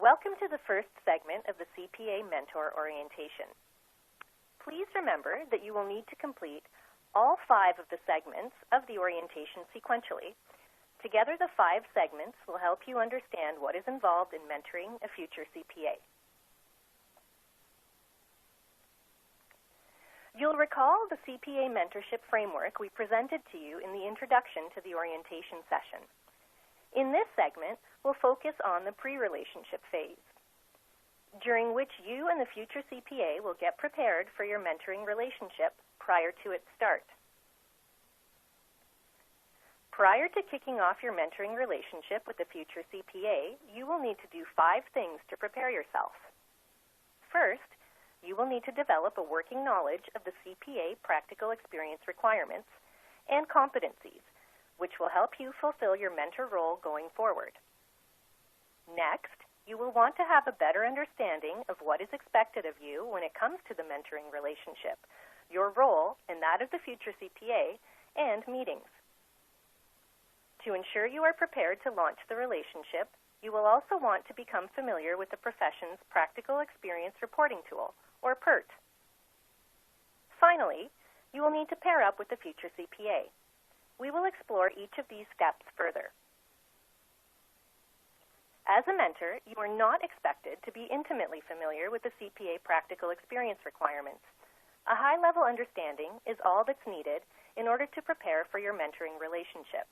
Welcome to the first segment of the CPA Mentor Orientation. Please remember that you will need to complete all 5 of the segments of the orientation sequentially. Together, the 5 segments will help you understand what is involved in mentoring a future CPA. You'll recall the CPA mentorship framework we presented to you in the introduction to the orientation session. In this segment, we'll focus on the pre-relationship phase, during which you and the future CPA will get prepared for your mentoring relationship prior to its start. Prior to kicking off your mentoring relationship with the future CPA, you will need to do 5 things to prepare yourself. First, you will need to develop a working knowledge of the CPA practical experience requirements and competencies, which will help you fulfill your mentor role going forward. Next, you will want to have a better understanding of what is expected of you when it comes to the mentoring relationship, your role and that of the future CPA, and meetings. To ensure you are prepared to launch the relationship, you will also want to become familiar with the profession's Practical Experience Reporting Tool, or PERT. Finally, you will need to pair up with the future CPA. We will explore each of these steps further. As a mentor, you are not expected to be intimately familiar with the CPA practical experience requirements. A high-level understanding is all that's needed in order to prepare for your mentoring relationship.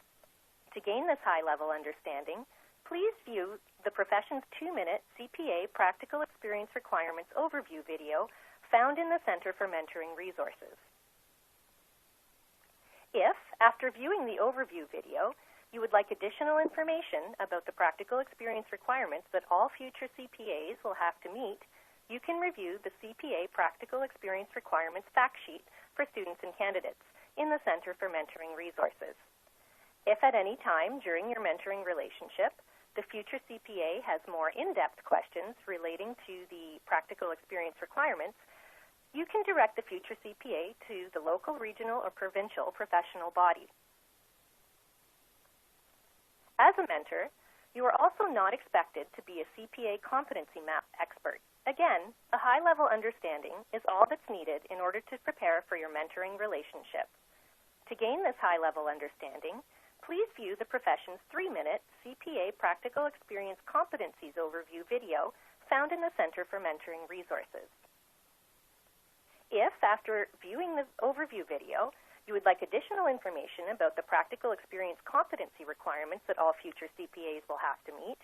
To gain this high-level understanding, please view the profession's 2-minute CPA practical experience requirements overview video found in the Center for Mentoring Resources. If, after viewing the overview video, you would like additional information about the practical experience requirements that all future CPAs will have to meet, you can review the CPA Practical Experience Requirements fact sheet for students and candidates in the Center for Mentoring Resources. If at any time during your mentoring relationship, the future CPA has more in-depth questions relating to the practical experience requirements, you can direct the future CPA to the local, regional, or provincial professional body. As a mentor, you are also not expected to be a CPA competency map expert. Again, a high-level understanding is all that's needed in order to prepare for your mentoring relationship. To gain this high-level understanding, please view the profession's 3-minute CPA Practical Experience Competencies Overview video found in the Center for Mentoring Resources. If, after viewing the overview video, you would like additional information about the practical experience competency requirements that all future CPAs will have to meet,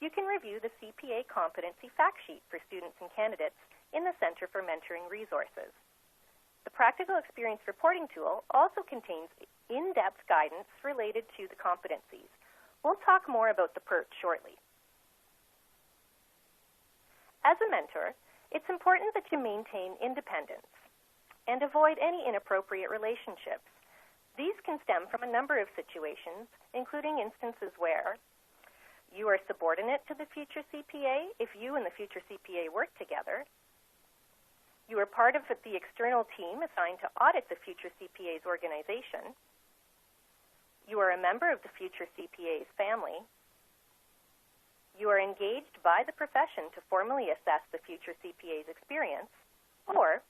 you can review the CPA competency fact sheet for students and candidates in the Center for Mentoring Resources. The Practical Experience Reporting Tool also contains in-depth guidance related to the competencies. We'll talk more about the PERT shortly. As a mentor, it's important that you maintain independence and avoid any inappropriate relationships. These can stem from a number of situations, including instances where you are subordinate to the future CPA if you and the future CPA work together, you are part of the external team assigned to audit the future CPA's organization, you are a member of the future CPA's family, you are engaged by the profession to formally assess the future CPA's experience, or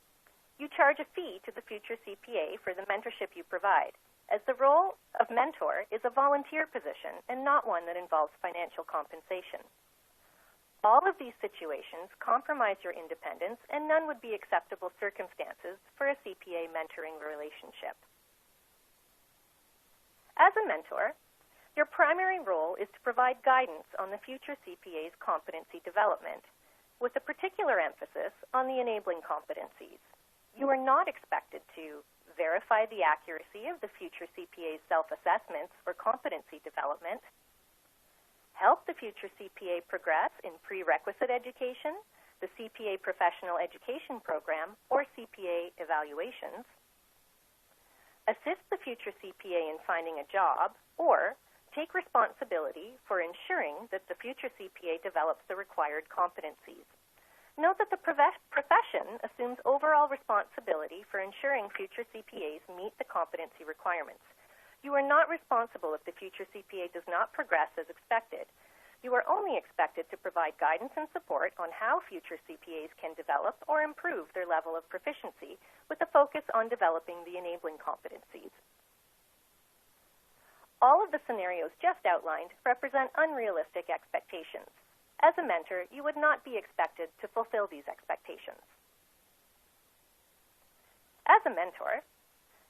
you charge a fee to the future CPA for the mentorship you provide, as the role of mentor is a volunteer position and not one that involves financial compensation. All of these situations compromise your independence, and none would be acceptable circumstances for a CPA mentoring relationship. As a mentor, your primary role is to provide guidance on the future CPA's competency development, with a particular emphasis on the enabling competencies. You are not expected to verify the accuracy of the future CPA's self-assessments or competency development, help the future CPA progress in prerequisite education, the CPA Professional Education Program, or CPA evaluations, assist the future CPA in finding a job, or take responsibility for ensuring that the future CPA develops the required competencies. Note that the profession assumes overall responsibility for ensuring future CPAs meet the competency requirements. You are not responsible if the future CPA does not progress as expected. You are only expected to provide guidance and support on how future CPAs can develop or improve their level of proficiency with a focus on developing the enabling competencies. All of the scenarios just outlined represent unrealistic expectations. As a mentor, you would not be expected to fulfill these expectations. As a mentor,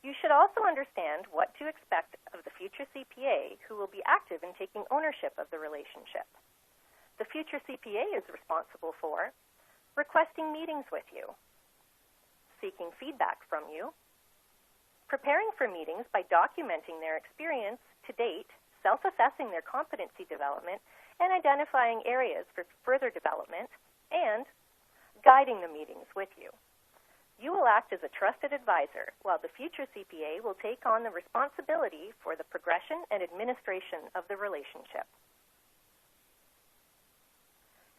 you should also understand what to expect of the future CPA who will be active in taking ownership of the relationship. The future CPA is responsible for requesting meetings with you, seeking feedback from you, preparing for meetings by documenting their experience to date, self-assessing their competency development, and identifying areas for further development, and guiding the meetings with you. You will act as a trusted advisor, while the future CPA will take on the responsibility for the progression and administration of the relationship.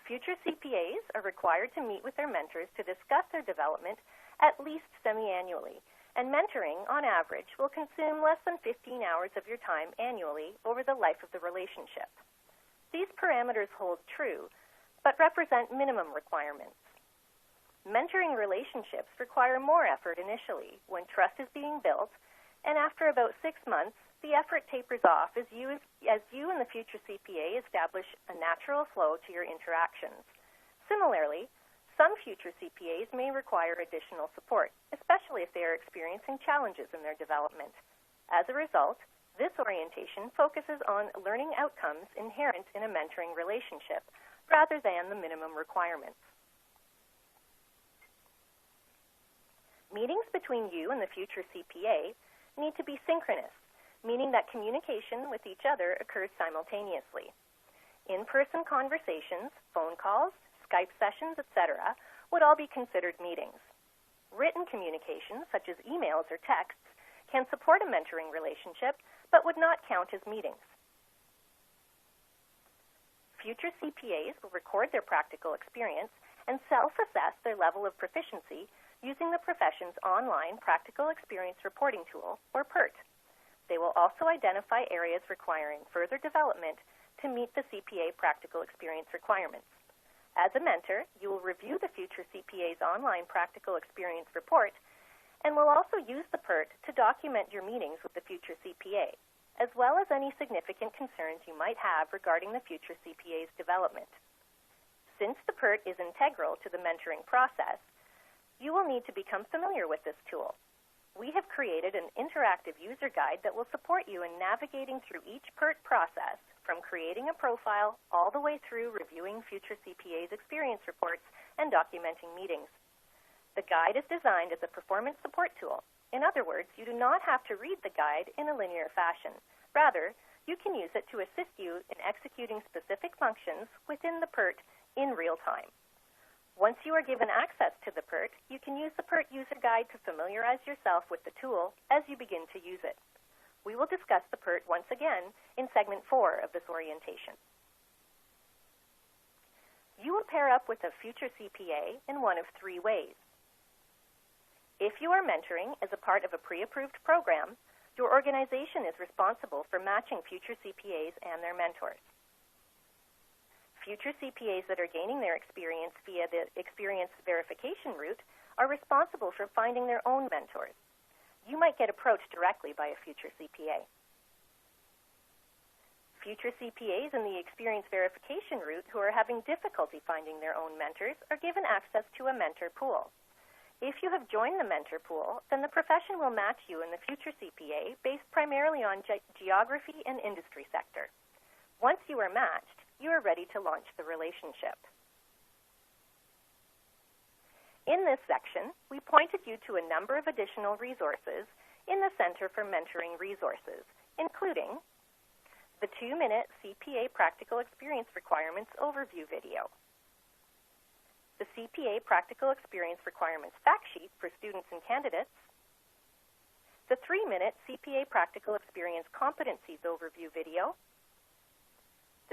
Future CPAs are required to meet with their mentors to discuss their development at least semi-annually, and mentoring, on average, will consume less than 15 hours of your time annually over the life of the relationship. These parameters hold true, but represent minimum requirements. Mentoring relationships require more effort initially when trust is being built, and after about 6 months, the effort tapers off as you and the future CPA establish a natural flow to your interactions. Similarly, some future CPAs may require additional support, especially if they are experiencing challenges in their development. As a result, this orientation focuses on learning outcomes inherent in a mentoring relationship rather than the minimum requirements. Meetings between you and the future CPA need to be synchronous, meaning that communication with each other occurs simultaneously. In-person conversations, phone calls, Skype sessions, etc., would all be considered meetings. Written communication, such as emails or texts, can support a mentoring relationship, but would not count as meetings. Future CPAs will record their practical experience and self-assess their level of proficiency using the profession's online Practical Experience Reporting Tool, or PERT. They will also identify areas requiring further development to meet the CPA practical experience requirements. As a mentor, you will review the future CPA's online Practical Experience Report and will also use the PERT to document your meetings with the future CPA, as well as any significant concerns you might have regarding the future CPA's development. Since the PERT is integral to the mentoring process, you will need to become familiar with this tool. We have created an interactive user guide that will support you in navigating through each PERT process, from creating a profile all the way through reviewing future CPA's experience reports and documenting meetings. The guide is designed as a performance support tool. In other words, you do not have to read the guide in a linear fashion. Rather, you can use it to assist you in executing specific functions within the PERT in real time. Once you are given access to the PERT, you can use the PERT user guide to familiarize yourself with the tool as you begin to use it. We will discuss the PERT once again in Segment 4 of this orientation. You will pair up with a future CPA in one of 3 ways. If you are mentoring as a part of a pre-approved program, your organization is responsible for matching future CPAs and their mentors. Future CPAs that are gaining their experience via the experience verification route are responsible for finding their own mentors. You might get approached directly by a future CPA. Future CPAs in the experience verification route who are having difficulty finding their own mentors are given access to a mentor pool. If you have joined the mentor pool, then the profession will match you in the future CPA based primarily on geography and industry sector. Once you are matched, you are ready to launch the relationship. In this section, we pointed you to a number of additional resources in the Center for Mentoring Resources, including the 2-minute CPA Practical Experience Requirements Overview video, the CPA Practical Experience Requirements Fact Sheet for students and candidates, the 3-minute CPA Practical Experience Competencies Overview video,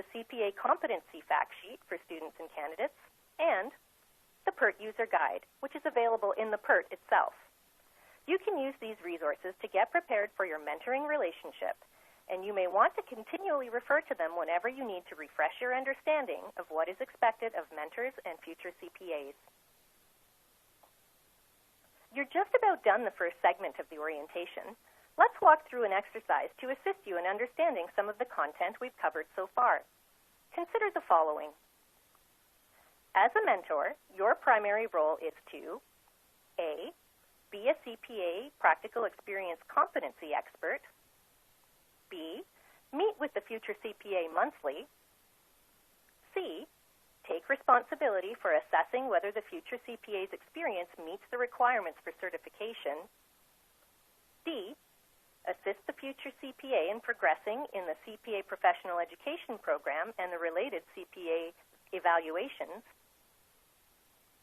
the CPA Competency Fact Sheet for students and candidates, and the PERT User Guide, which is available in the PERT itself. You can use these resources to get prepared for your mentoring relationship and you may want to continually refer to them whenever you need to refresh your understanding of what is expected of mentors and future CPAs. You're just about done the first segment of the orientation. Let's walk through an exercise to assist you in understanding some of the content we've covered so far. Consider the following. As a mentor, your primary role is to A. Be a CPA practical experience competency expert. B. Meet with the future CPA monthly. C. Take responsibility for assessing whether the future CPA's experience meets the requirements for certification. D. Assist the future CPA in progressing in the CPA Professional Education Program and the related CPA evaluations.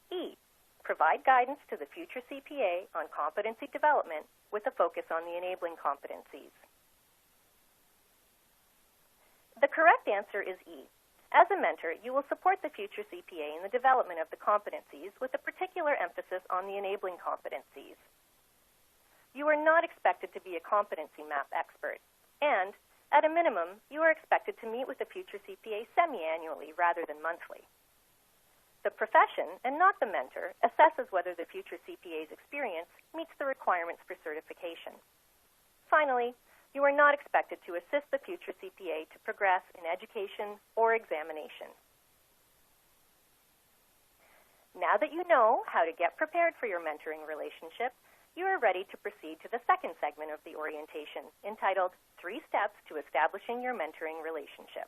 E. Provide guidance to the future CPA on competency development with a focus on the enabling competencies. The correct answer is E. As a mentor, you will support the future CPA in the development of the competencies with a particular emphasis on the enabling competencies. You are not expected to be a competency map expert, and, at a minimum, you are expected to meet with the future CPA semi-annually rather than monthly. The profession, and not the mentor, assesses whether the future CPA's experience meets the requirements for certification. Finally, you are not expected to assist the future CPA to progress in education or examination. Now that you know how to get prepared for your mentoring relationship, you are ready to proceed to the second segment of the orientation, entitled 3 Steps to Establishing Your Mentoring Relationship.